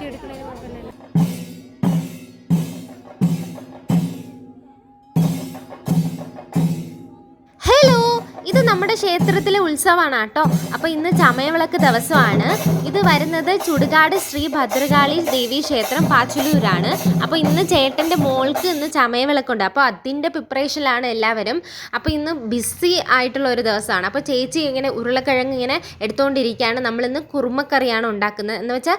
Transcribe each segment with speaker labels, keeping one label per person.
Speaker 1: എടുക്കണതിന് കുഴപ്പമില്ലല്ലോ.
Speaker 2: ഹലോ, ഇത് നമ്മുടെ ക്ഷേത്രത്തിലെ ഉത്സവമാണ് കേട്ടോ. അപ്പോൾ ഇന്ന് ചമയവിളക്ക് ദിവസമാണ്. ഇത് വരുന്നത് ചുടുകാട് ശ്രീ ഭദ്രകാളി ദേവി ക്ഷേത്രം പാച്ചുലൂരാണ്. അപ്പോൾ ഇന്ന് ചേട്ടൻ്റെ മോൾക്ക് ഇന്ന് ചമയവിളക്കുണ്ട്. അപ്പോൾ അതിൻ്റെ പ്രിപ്പറേഷനിലാണ് എല്ലാവരും. അപ്പോൾ ഇന്ന് ബിസി ആയിട്ടുള്ള ഒരു ദിവസമാണ്. അപ്പോൾ ചേച്ചി ഇങ്ങനെ ഉരുളക്കിഴങ്ങ് ഇങ്ങനെ എടുത്തുകൊണ്ടിരിക്കുകയാണ്. നമ്മളിന്ന് കുറുമക്കറിയാണ് ഉണ്ടാക്കുന്നത്. എന്ന് വെച്ചാൽ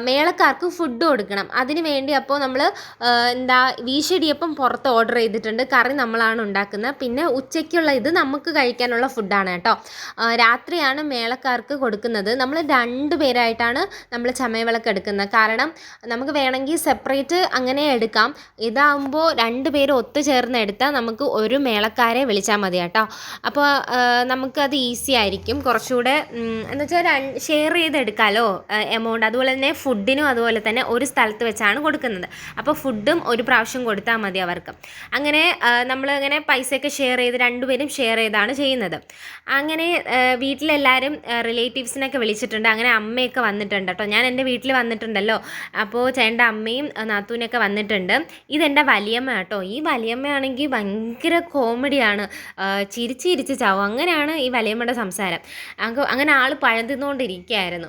Speaker 2: മേളക്കാർക്ക് ഫുഡ് കൊടുക്കണം. അതിന് വേണ്ടി അപ്പോൾ നമ്മൾ വീശിടിയപ്പം പുറത്ത് ഓർഡർ ചെയ്തിട്ടുണ്ട്. കറി നമ്മളാണ് ഉണ്ടാക്കുന്നത്. പിന്നെ ഉച്ചയ്ക്കുള്ള ഇത് നമുക്ക് കഴിക്കാനുള്ള ഫുഡാണ് കേട്ടോ. രാത്രിയാണ് മേളക്കാർക്ക് കൊടുക്കുന്നത്. നമ്മൾ 2 പേരായിട്ടാണ് നമ്മൾ ചമയവിളക്ക് എടുക്കുന്നത്. കാരണം നമുക്ക് വേണമെങ്കിൽ സെപ്പറേറ്റ് അങ്ങനെ എടുക്കാം. ഇതാകുമ്പോൾ 2 പേര് ഒത്തുചേർന്ന് എടുത്താൽ നമുക്ക് ഒരു മേളക്കാരെ വിളിച്ചാൽ മതി കേട്ടോ. അപ്പോൾ നമുക്കത് ഈസി ആയിരിക്കും കുറച്ചുകൂടെ. എന്ന് വെച്ചാൽ ഷെയർ ചെയ്തെടുക്കാമല്ലോ എമൗണ്ട്. അതുപോലെ തന്നെ ഫുഡിനും അതുപോലെ തന്നെ ഒരു സ്ഥലത്ത് വെച്ചാണ് കൊടുക്കുന്നത്. അപ്പോൾ ഫുഡും ഒരു പ്രാവശ്യം കൊടുത്താൽ മതി അവർക്ക്. അങ്ങനെ നമ്മൾ അങ്ങനെ പൈസയൊക്കെ ഷെയർ ചെയ്ത് 2 പേരും ഷെയർ ചെയ്താണ് ചെയ്യുന്നത്. അങ്ങനെ വീട്ടിലെല്ലാവരും റിലേറ്റീവ്സിനൊക്കെ വിളിച്ചിട്ടുണ്ട്. അങ്ങനെ അമ്മയൊക്കെ വന്നിട്ടുണ്ട് കേട്ടോ. ഞാൻ എൻ്റെ വീട്ടിൽ വന്നിട്ടുണ്ടല്ലോ. അപ്പോൾ ചേട്ടൻ്റെ അമ്മയും നാത്തൂനൊക്കെ വന്നിട്ടുണ്ട്. ഇതെൻ്റെ വലിയമ്മ കേട്ടോ. ഈ വലിയമ്മയാണെങ്കിൽ ഭയങ്കര കോമഡിയാണ്. ചിരിച്ചിരിച്ച് ചാവും. അങ്ങനെയാണ് ഈ വലിയമ്മയുടെ സംസാരം. അങ്ങനെ ആൾ പഴന്തുകൊണ്ടിരിക്കുകയായിരുന്നു.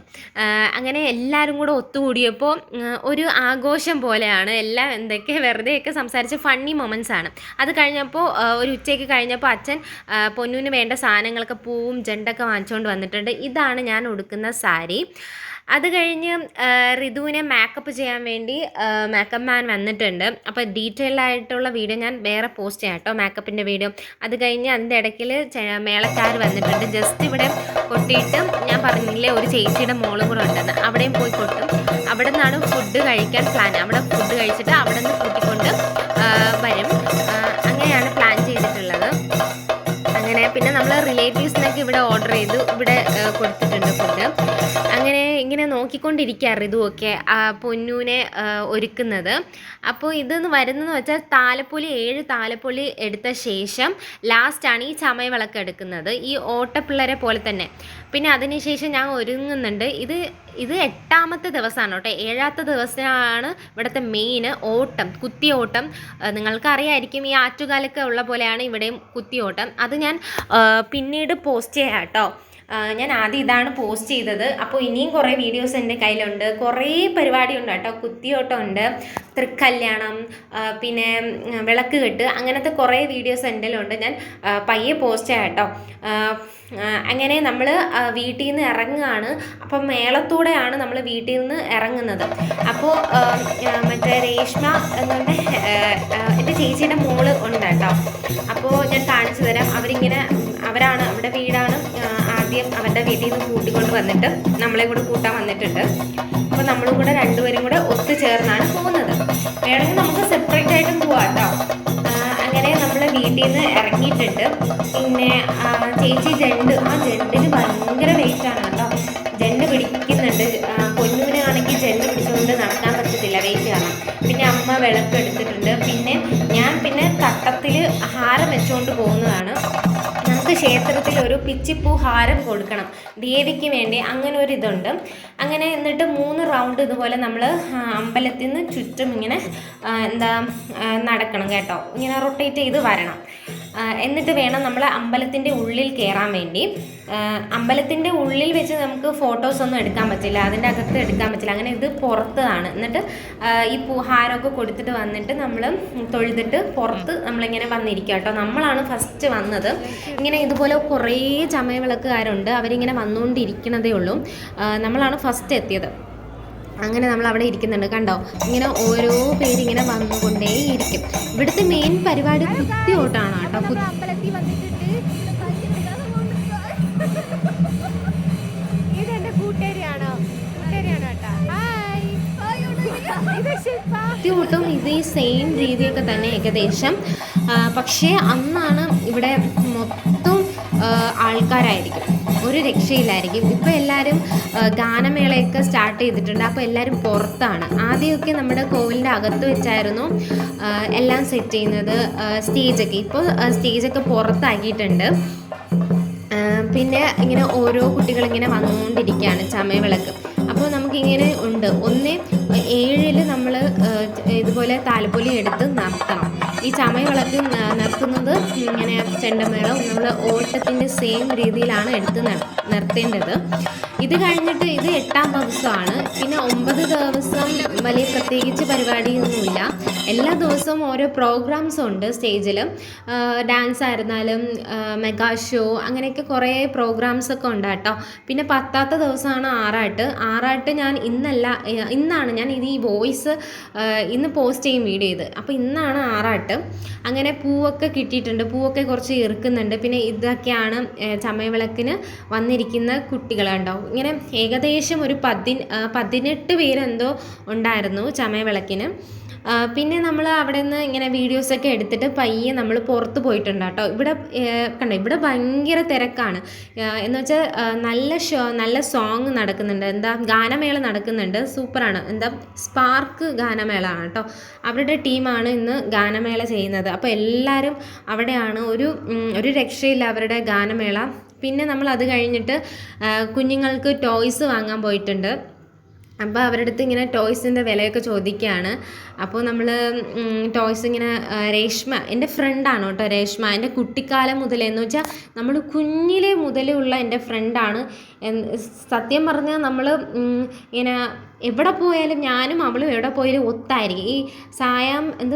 Speaker 2: അങ്ങനെ എല്ലാവരും കൂടെ ഒത്തുകൂടിയപ്പോൾ ഒരു ആഘോഷം പോലെയാണ്. എല്ലാം എന്തൊക്കെ വെറുതെയൊക്കെ സംസാരിച്ച് ഫണ്ണി മൊമെൻറ്റ്സ് ആണ്. അത് കഴിഞ്ഞപ്പോൾ ഒരു ഉച്ചയ്ക്ക് കഴിഞ്ഞപ്പോൾ അച്ഛൻ പൊന്നൂന് വേണ്ട സാധനങ്ങളൊക്കെ പൂവും ജണ്ടൊക്കെ വാങ്ങിച്ചുകൊണ്ട് വന്നിട്ടുണ്ട്. ഇതാണ് ഞാൻ ഉടുക്കുന്ന സാരി. അത് കഴിഞ്ഞ് ഋതുവിനെ മേക്കപ്പ് ചെയ്യാൻ വേണ്ടി മേക്കപ്പ് മാൻ വന്നിട്ടുണ്ട്. അപ്പോൾ ഡീറ്റെയിൽ ആയിട്ടുള്ള വീഡിയോ ഞാൻ വേറെ പോസ്റ്റ് ചെയ്യാം കേട്ടോ, മേക്കപ്പിൻ്റെ വീഡിയോ. അത് കഴിഞ്ഞ് അതിൻ്റെ ഇടയ്ക്കിൽ മേളക്കാർ വന്നിട്ടുണ്ട്. ജസ്റ്റ് ഇവിടെ കൊട്ടിയിട്ട് ഞാൻ പറഞ്ഞില്ലേ ഒരു ചേച്ചിയുടെ മോളും കൂടെ ഉണ്ടെന്ന്, അവിടെയും പോയി കൊട്ടും. അവിടെ നിന്നാണ് ഫുഡ് കഴിക്കാൻ പ്ലാൻ. അവിടെ ഫുഡ് കഴിച്ചിട്ട് അവിടെ നിന്ന് കൂട്ടിക്കൊണ്ട് വരും. അങ്ങനെയാണ് പ്ലാൻ ചെയ്തിട്ടുള്ളത്. അങ്ങനെ പിന്നെ നമ്മൾ റിലേറ്റീവ്സിനൊക്കെ ഇവിടെ ഓർഡർ ചെയ്ത് ഇവിടെ കൊടുത്തിട്ടുണ്ട് ഫുഡ്. അങ്ങനെ ഇങ്ങനെ നോക്കിക്കൊണ്ടിരിക്കുക ഋതുവൊക്കെ പൊന്നൂനെ ഒരുക്കുന്നത്. അപ്പോൾ ഇതെന്ന് വരുന്നതെന്ന് വെച്ചാൽ താലപ്പൊലി 7 താലപ്പൊലി എടുത്ത ശേഷം ലാസ്റ്റാണ് ഈ ചമയവിളക്ക് എടുക്കുന്നത്. ഈ ഓട്ടപ്പിള്ളരെ പോലെ തന്നെ. പിന്നെ അതിനുശേഷം ഞാൻ ഒരുങ്ങുന്നുണ്ട്. ഇത് 8ാമത്തെ ദിവസമാണ് കേട്ടോ. 7ാമത്തെ ദിവസമാണ് ഇവിടുത്തെ മെയിൻ ഓട്ടം, കുത്തിയോട്ടം. നിങ്ങൾക്കറിയായിരിക്കും ഈ ആറ്റുകാലൊക്കെ ഉള്ള പോലെയാണ് ഇവിടെയും കുത്തിയോട്ടം. അത് ഞാൻ പിന്നീട് പോസ്റ്റ് ചെയ്യാം കേട്ടോ. ഞാൻ ആദ്യം ഇതാണ് പോസ്റ്റ് ചെയ്തത്. അപ്പോൾ ഇനിയും കുറേ വീഡിയോസ് എൻ്റെ കയ്യിലുണ്ട്. കുറേ പരിപാടിയുണ്ട് കേട്ടോ. കുത്തിയോട്ടം ഉണ്ട്, തൃക്കല്യാണം, പിന്നെ വിളക്ക് കെട്ട്, അങ്ങനത്തെ കുറേ വീഡിയോസ് എൻ്റെ ഉണ്ട്. ഞാൻ പയ്യെ പോസ്റ്റ് ചെയ്യാം കേട്ടോ. അങ്ങനെ നമ്മൾ വീട്ടിൽ നിന്ന് ഇറങ്ങുകയാണ്. അപ്പം മേളത്തോടെയാണ് നമ്മൾ വീട്ടിൽ നിന്ന് ഇറങ്ങുന്നത്. അപ്പോൾ മറ്റേ രേഷ്മ എന്നുകൊണ്ട് എൻ്റെ ചേച്ചിയുടെ മോള് ഉണ്ട് കേട്ടോ. അപ്പോൾ ഞാൻ കാണിച്ചു തരാം. അവരാണ് അവരുടെ വീടാണ്. ആദ്യം അവരുടെ വീട്ടിൽ നിന്ന് കൂട്ടിക്കൊണ്ട് വന്നിട്ട് നമ്മളെ കൂടെ കൂട്ടാൻ വന്നിട്ടുണ്ട്. അപ്പോൾ നമ്മളും കൂടെ 2 പേരും കൂടെ ഒത്തുചേർന്നാണ് പോകുന്നത്. വേണമെങ്കിൽ നമുക്ക് സെപ്പറേറ്റ് ആയിട്ടും പോവാം കേട്ടോ. അങ്ങനെ നമ്മൾ വീട്ടിൽ നിന്ന് ഇറങ്ങിയിട്ടുണ്ട്. പിന്നെ ചേച്ചി ജണ്ടിന് ഭയങ്കര വെയിറ്റാണ് കേട്ടോ. ജണ്ട് പിടിക്കുന്നുണ്ട്. പൊന്നൂനാണെങ്കിൽ ജണ്ട് പിടിച്ചുകൊണ്ട് നടക്കാൻ പറ്റത്തില്ല, വെയിറ്റ് കാണാം. പിന്നെ അമ്മ വിളക്ക് എടുത്തിട്ടുണ്ട്. പിന്നെ ഞാൻ തട്ടത്തിൽ ഹാരം വെച്ചുകൊണ്ട് പോകുന്നതാണ്. നമുക്ക് ക്ഷേത്രത്തിൽ ഒരു പിച്ചിപ്പൂ ഹാരം കൊടുക്കണം ദേവിക്ക് വേണ്ടി, അങ്ങനെ ഒരു ഇതുണ്ട്. അങ്ങനെ എന്നിട്ട് 3 റൗണ്ട് ഇതുപോലെ നമ്മൾ അമ്പലത്തിൽ നിന്ന് ചുറ്റും ഇങ്ങനെ നടക്കണം കേട്ടോ. ഇങ്ങനെ റൊട്ടേറ്റ് ചെയ്ത് വരണം. എന്നിട്ട് വേണം നമ്മൾ അമ്പലത്തിൻ്റെ ഉള്ളിൽ കയറാൻ വേണ്ടി. അമ്പലത്തിൻ്റെ ഉള്ളിൽ വെച്ച് നമുക്ക് ഫോട്ടോസൊന്നും എടുക്കാൻ പറ്റില്ല, അതിൻ്റെ അകത്ത് എടുക്കാൻ പറ്റില്ല. അങ്ങനെ ഇത് പുറത്താണ്. എന്നിട്ട് ഈ ഹാരമൊക്കെ കൊടുത്തിട്ട് വന്നിട്ട് നമ്മൾ തൊഴുതിട്ട് പുറത്ത് നമ്മളിങ്ങനെ വന്നിരിക്കുക കേട്ടോ. നമ്മളാണ് ഫസ്റ്റ് വന്നത്. ഇങ്ങനെ ഇതുപോലെ കുറേ ചമയവിളക്കുകാരുണ്ട്. അവരിങ്ങനെ വന്നുകൊണ്ടിരിക്കുന്നതേ ഉള്ളൂ. നമ്മളാണ് ഫസ്റ്റ് എത്തിയത്. അങ്ങനെ നമ്മൾ അവിടെ ഇരിക്കുന്നുണ്ട് കണ്ടോ. ഇങ്ങനെ ഓരോ പേരിങ്ങനെ വന്നുകൊണ്ടേയിരിക്കും. ഇവിടുത്തെ മെയിൻ പരിപാടി കുത്തിയോട്ടാണ് കേട്ടോ.
Speaker 1: അമ്പലത്തിൽ വന്നിട്ടുണ്ട്. ഇതെന്റെ കൂട്ടുകാരിയാണോ കേട്ടോ.
Speaker 2: കുത്തിയോട്ടും ഇത് ഈ സെയിം രീതിയൊക്കെ തന്നെ ഏകദേശം. പക്ഷേ അന്നാണ് ഇവിടെ മൊത്തം ആൾക്കാരായിരിക്കും, ഒരു രക്ഷയില്ലായിരിക്കും. ഇപ്പോൾ എല്ലാവരും ഗാനമേളയൊക്കെ സ്റ്റാർട്ട് ചെയ്തിട്ടുണ്ട്. അപ്പോൾ എല്ലാവരും പുറത്താണ്. ആദ്യമൊക്കെ നമ്മുടെ കോവിലിൻ്റെ അകത്ത് വെച്ചായിരുന്നു എല്ലാം സെറ്റ് ചെയ്യുന്നത്, സ്റ്റേജൊക്കെ. ഇപ്പോൾ സ്റ്റേജൊക്കെ പുറത്താക്കിയിട്ടുണ്ട്. പിന്നെ ഇങ്ങനെ ഓരോ കുട്ടികളിങ്ങനെ വന്നുകൊണ്ടിരിക്കുകയാണ് ചമയവിളക്ക്. അപ്പോൾ നമുക്കിങ്ങനെ ഉണ്ട്. 1:07 നമ്മൾ ഇതുപോലെ താലപ്പൊലി എടുത്ത് നിർത്തണം. ഈ ചമയവിളക്ക് നിർത്തുന്നത് ഇങ്ങനെ ചെണ്ടമേളം നമ്മൾ ഓട്ടത്തിൻ്റെ സെയിം രീതിയിലാണ് എടുത്ത് നിർത്തേണ്ടത്. ഇത് കഴിഞ്ഞിട്ട് ഇത് 8ാം ദിവസമാണ്. പിന്നെ 9 ദിവസം വലിയ പ്രത്യേകിച്ച് പരിപാടിയൊന്നുമില്ല. എല്ലാ ദിവസവും ഓരോ പ്രോഗ്രാംസും ഉണ്ട് സ്റ്റേജിൽ. ഡാൻസ് ആയിരുന്നാലും മെഗാ ഷോ അങ്ങനെയൊക്കെ കുറേ പ്രോഗ്രാംസൊക്കെ ഉണ്ട് കേട്ടോ. പിന്നെ 10ാമത്തെ ദിവസമാണ് ആറാട്ട്. ഞാൻ ഇന്നാണ് ഞാൻ ഈ വോയിസ് ഇന്ന് പോസ്റ്റ് ചെയ്യും വീഡിയോ ഇത്. അപ്പോൾ ഇന്നാണ് ആറാട്ട്. അങ്ങനെ പൂവൊക്കെ കിട്ടിയിട്ടുണ്ട്, പൂവൊക്കെ കുറച്ച് ഇറുക്കുന്നുണ്ട്. പിന്നെ ഇതൊക്കെയാണ് ചമയവിളക്കിന് വന്നിരിക്കുന്ന കുട്ടികൾ കണ്ടോ. ഇങ്ങനെ ഏകദേശം ഒരു 18 പേരെന്തോ ഉണ്ടായിരുന്നു ചമയവിളക്കിന്. പിന്നെ നമ്മൾ അവിടെ നിന്ന് ഇങ്ങനെ വീഡിയോസൊക്കെ എടുത്തിട്ട് പയ്യെ നമ്മൾ പുറത്ത് പോയിട്ടുണ്ട് കേട്ടോ. ഇവിടെ കണ്ടോ, ഇവിടെ ഭയങ്കര തിരക്കാണ്. എന്ന് വെച്ചാൽ നല്ല സോങ് നടക്കുന്നുണ്ട്, ഗാനമേള നടക്കുന്നുണ്ട്. സൂപ്പറാണ്. സ്പാർക്ക് ഗാനമേളയാണ് കേട്ടോ. അവരുടെ ടീമാണ് ഇന്ന് ഗാനമേള ചെയ്യുന്നത്. അപ്പോൾ എല്ലാവരും അവിടെയാണ്. ഒരു രക്ഷയില്ല അവരുടെ ഗാനമേള. പിന്നെ നമ്മൾ അത് കഴിഞ്ഞിട്ട് കുഞ്ഞുങ്ങൾക്ക് ടോയ്സ് വാങ്ങാൻ പോയിട്ടുണ്ട്. അപ്പോൾ അവരുടെ അടുത്ത് ഇങ്ങനെ ടോയ്സിൻ്റെ വിലയൊക്കെ ചോദിക്കുകയാണ്. അപ്പോൾ നമ്മൾ ടോയ്സ് ഇങ്ങനെ രേഷ്മ എൻ്റെ ഫ്രണ്ടാണ് കേട്ടോ. രേഷ്മ എൻ്റെ കുട്ടിക്കാലം മുതലേ, എന്ന് വെച്ചാൽ നമ്മൾ കുഞ്ഞിലെ മുതലുള്ള എൻ്റെ ഫ്രണ്ടാണ്. സത്യം പറഞ്ഞാൽ നമ്മൾ ഇങ്ങനെ എവിടെ പോയാലും ഞാനും അവളും എവിടെ പോയാലും ഒത്തായിരിക്കും. ഈ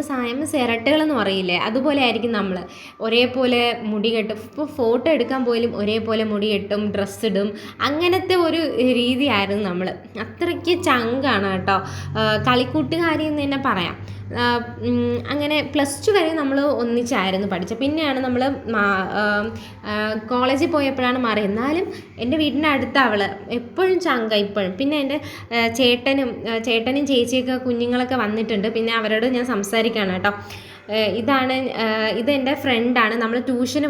Speaker 2: സായം സിരട്ടുകളെന്ന് പറയില്ലേ, അതുപോലെ ആയിരിക്കും നമ്മൾ. ഒരേപോലെ മുടി കെട്ടും. ഇപ്പോൾ ഫോട്ടോ എടുക്കാൻ പോയാലും ഒരേപോലെ മുടി കെട്ടും, ഡ്രസ്സ് ഇടും. അങ്ങനത്തെ ഒരു രീതിയായിരുന്നു നമ്മൾ. അത്രയ്ക്ക് ചങ്കാണ് കേട്ടോ. കളിക്കൂട്ടുകാരി എന്ന് തന്നെ പറയാം. അങ്ങനെ +2 വരെ നമ്മൾ ഒന്നിച്ചായിരുന്നു പഠിച്ചത്. പിന്നെയാണ് നമ്മൾ കോളേജിൽ പോയപ്പോഴാണ് മാറി. എന്നാലും എൻ്റെ വീടിൻ്റെ അടുത്ത അവൾ എപ്പോഴും ചങ്ക ഇപ്പോഴും. പിന്നെ എൻ്റെ ചേട്ടനും ചേച്ചിയൊക്കെ കുഞ്ഞുങ്ങളൊക്കെ വന്നിട്ടുണ്ട്. പിന്നെ അവരോട് ഞാൻ സംസാരിക്കുകയാണ് കേട്ടോ. ഇതെൻ്റെ ഫ്രണ്ടാണ്. നമ്മൾ ട്യൂഷന്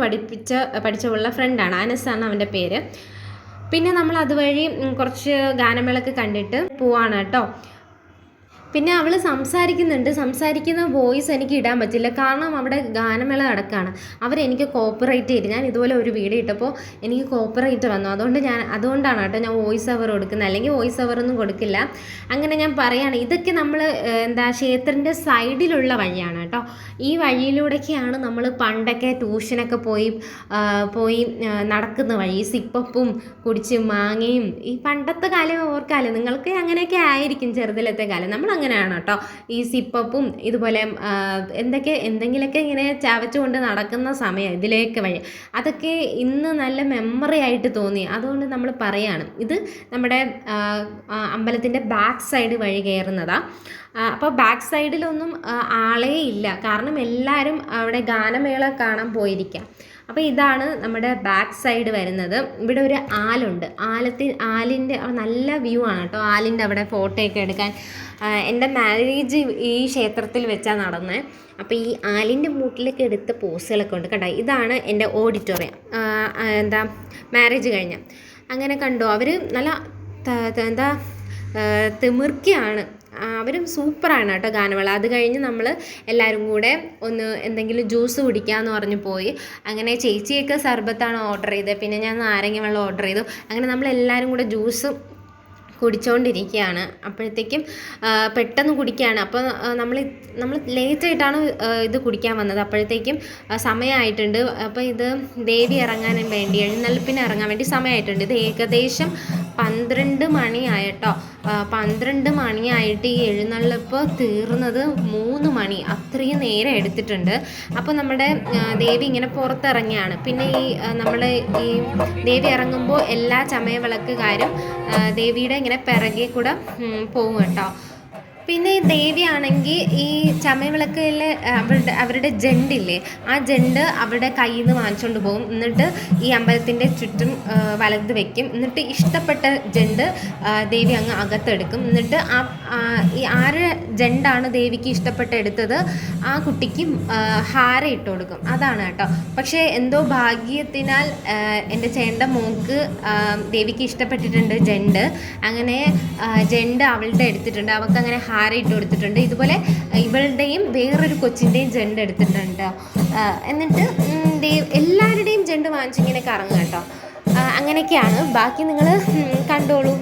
Speaker 2: പഠിച്ചുള്ള ഫ്രണ്ടാണ്. അനസാണ് അവൻ്റെ പേര്. പിന്നെ നമ്മൾ അതുവഴി കുറച്ച് ഗാനമേളൊക്കെ കണ്ടിട്ട് പോവാണ് കേട്ടോ. പിന്നെ അവൾ സംസാരിക്കുന്ന വോയിസ് എനിക്ക് ഇടാൻ പറ്റില്ല, കാരണം അവിടെ ഗാനമേള നടക്കുകയാണ്. അവരെനിക്ക് കോപ്പിറൈറ്റ് ചെയ്ത്, ഞാൻ ഇതുപോലെ ഒരു വീഡിയോ ഇട്ടപ്പോൾ എനിക്ക് കോപ്പിറൈറ്റ് വന്നു. അതുകൊണ്ടാണ് കേട്ടോ ഞാൻ വോയിസ് ഓവർ കൊടുക്കുന്നത്. അല്ലെങ്കിൽ വോയിസ് ഓവറൊന്നും കൊടുക്കില്ല. അങ്ങനെ ഞാൻ പറയുകയാണ്, ഇതൊക്കെ നമ്മൾ ക്ഷേത്രത്തിൻ്റെ സൈഡിലുള്ള വഴിയാണ് കേട്ടോ. ഈ വഴിയിലൂടെയൊക്കെയാണ് നമ്മൾ പണ്ടൊക്കെ ട്യൂഷനൊക്കെ പോയി നടക്കുന്ന വഴി. സിപ്പപ്പും കുടിച്ച് മാങ്ങയും, ഈ പണ്ടത്തെ കാലം ഓർക്കാലോ. നിങ്ങൾക്ക് അങ്ങനെയൊക്കെ ആയിരിക്കും ചെറുതിലത്തെ കാലം. നമ്മൾ അങ്ങനെയാണ് കേട്ടോ. ഈ സിപ്പപ്പും ഇതുപോലെ എന്തെങ്കിലുമൊക്കെ ഇങ്ങനെ ചവച്ചുകൊണ്ട് നടക്കുന്ന സമയം ഇതിലേക്ക് വഴി. അതൊക്കെ ഇന്ന് നല്ല മെമ്മറി ആയിട്ട് തോന്നി. അതുകൊണ്ട് നമ്മൾ പറയാണ്, ഇത് നമ്മുടെ അമ്പലത്തിൻ്റെ ബാക്ക് സൈഡ് വഴി കയറുന്നതാണ്. അപ്പോൾ ബാക്ക് സൈഡിലൊന്നും ആളേ ഇല്ല, കാരണം എല്ലാവരും അവിടെ ഗാനമേള കാണാൻ പോയിരിക്കാം. അപ്പോൾ ഇതാണ് നമ്മുടെ ബാക്ക് സൈഡ് വരുന്നത്. ഇവിടെ ഒരു ആലുണ്ട്. ആലിൻ്റെ നല്ല വ്യൂ ആണ് കേട്ടോ. ആലിൻ്റെ അവിടെ ഫോട്ടോയൊക്കെ എടുക്കാൻ. എൻ്റെ മാരേജ് ഈ ക്ഷേത്രത്തിൽ വെച്ചാണ് നടന്നത്. അപ്പോൾ ഈ ആലിൻ്റെ മൂട്ടിലൊക്കെ എടുത്ത പോസുകളൊക്കെ ഉണ്ട് കേട്ടോ. ഇതാണ് എൻ്റെ ഓഡിറ്റോറിയം. മാരേജ് കഴിഞ്ഞ അങ്ങനെ കണ്ടോ. അവർ നല്ല തിമിർക്കയാണ്. അവരും സൂപ്പറാണ് കേട്ടോ ഗാനമേള. അത് കഴിഞ്ഞ് നമ്മൾ എല്ലാവരും കൂടെ എന്തെങ്കിലും ജ്യൂസ് കുടിക്കാമെന്ന് പറഞ്ഞ് പോയി. അങ്ങനെ ചേച്ചിയൊക്കെ സർബത്താണ് ഓർഡർ ചെയ്തത്. പിന്നെ ഞാൻ നാരങ്ങ വെള്ളം ഓർഡർ ചെയ്തു. അങ്ങനെ നമ്മളെല്ലാവരും കൂടെ ജ്യൂസ് കുടിച്ചുകൊണ്ടിരിക്കുകയാണ്. അപ്പോഴത്തേക്കും പെട്ടെന്ന് കുടിക്കുകയാണ്. അപ്പോൾ നമ്മൾ ലേറ്റായിട്ടാണ് ഇത് കുടിക്കാൻ വന്നത്. അപ്പോഴത്തേക്കും സമയമായിട്ടുണ്ട്. അപ്പോൾ ഇത് ദേവി ഇറങ്ങാൻ വേണ്ടി, എഴുന്നള്ളിപ്പിന് ഇറങ്ങാൻ വേണ്ടി സമയമായിട്ടുണ്ട്. ഇത് ഏകദേശം 12 മണിയായിട്ടോ. 12 മണിയായിട്ട് ഈ എഴുന്നള്ളിപ്പ് തീർന്നത് 3 മണി. അത്രയും നേരം എടുത്തിട്ടുണ്ട്. അപ്പോൾ നമ്മുടെ ദേവി ഇങ്ങനെ പുറത്തിറങ്ങിയാണ്. പിന്നെ ഈ ദേവി ഇറങ്ങുമ്പോൾ എല്ലാ ചമയവിളക്കുകാരും ദേവിയുടെ ഇങ്ങനെ പിറകെ കൂടെ പോകും കേട്ടോ. പിന്നെ ഈ ദേവിയാണെങ്കിൽ ഈ ചമയവിളക്കിലെ അവരുടെ ജണ്ടില്ലേ, ആ ജണ്ട് അവരുടെ കയ്യിൽ നിന്ന് വാങ്ങിച്ചുകൊണ്ട് പോകും. എന്നിട്ട് ഈ അമ്പലത്തിൻ്റെ ചുറ്റും വലത് വെക്കും. എന്നിട്ട് ഇഷ്ടപ്പെട്ട ജണ്ട് ദേവി അങ്ങ് അകത്തെടുക്കും. എന്നിട്ട് ഈ ആര് ജണ്ടാണ് ദേവിക്ക് എടുത്തത് ആ കുട്ടിക്ക് ഹാര ഇട്ട് കൊടുക്കും. അതാണ് കേട്ടോ. പക്ഷേ എന്തോ ഭാഗ്യത്തിനാൽ എൻ്റെ ചേട്ടൻ്റെ മോൾക്ക് ദേവിക്ക് ഇഷ്ടപ്പെട്ടിട്ടുണ്ട് ജണ്ട്. അങ്ങനെ ജണ്ട് അവളുടെ എടുത്തിട്ടുണ്ട്. അവൾക്ക് അങ്ങനെ ഹാര ഇട്ട് കൊടുത്തിട്ടുണ്ട്. ഇതുപോലെ ഇവളുടെയും വേറൊരു കൊച്ചിൻ്റെയും ജണ്ട് എടുത്തിട്ടുണ്ട്. എന്നിട്ട് എല്ലാവരുടെയും ജണ്ട് വാങ്ങിച്ചിങ്ങനെ കറങ്ങും കേട്ടോ. അങ്ങനെയൊക്കെയാണ്. ബാക്കി നിങ്ങൾ കണ്ടോളൂ.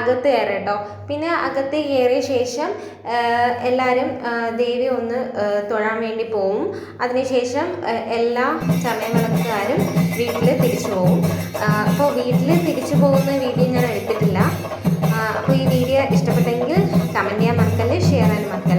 Speaker 2: അകത്ത് കയറുക കേട്ടോ. പിന്നെ അകത്ത് കയറിയ ശേഷം എല്ലാവരും ദേവി ഒന്ന് തൊഴാൻ വേണ്ടി പോവും. അതിനുശേഷം എല്ലാ ചമയവിളക്കുകാരും വീട്ടിൽ തിരിച്ചു പോവും. അപ്പോൾ വീട്ടിൽ തിരിച്ചു പോകുന്ന വീഡിയോ ഞാൻ എടുത്തിട്ടില്ല. അപ്പോൾ ഈ വീഡിയോ ഇഷ്ടപ്പെട്ടെങ്കിൽ കമൻറ്റ് ചെയ്യാൻ മറക്കല്ലേ, ഷെയർ ചെയ്യാൻ മറക്കല്ലേ.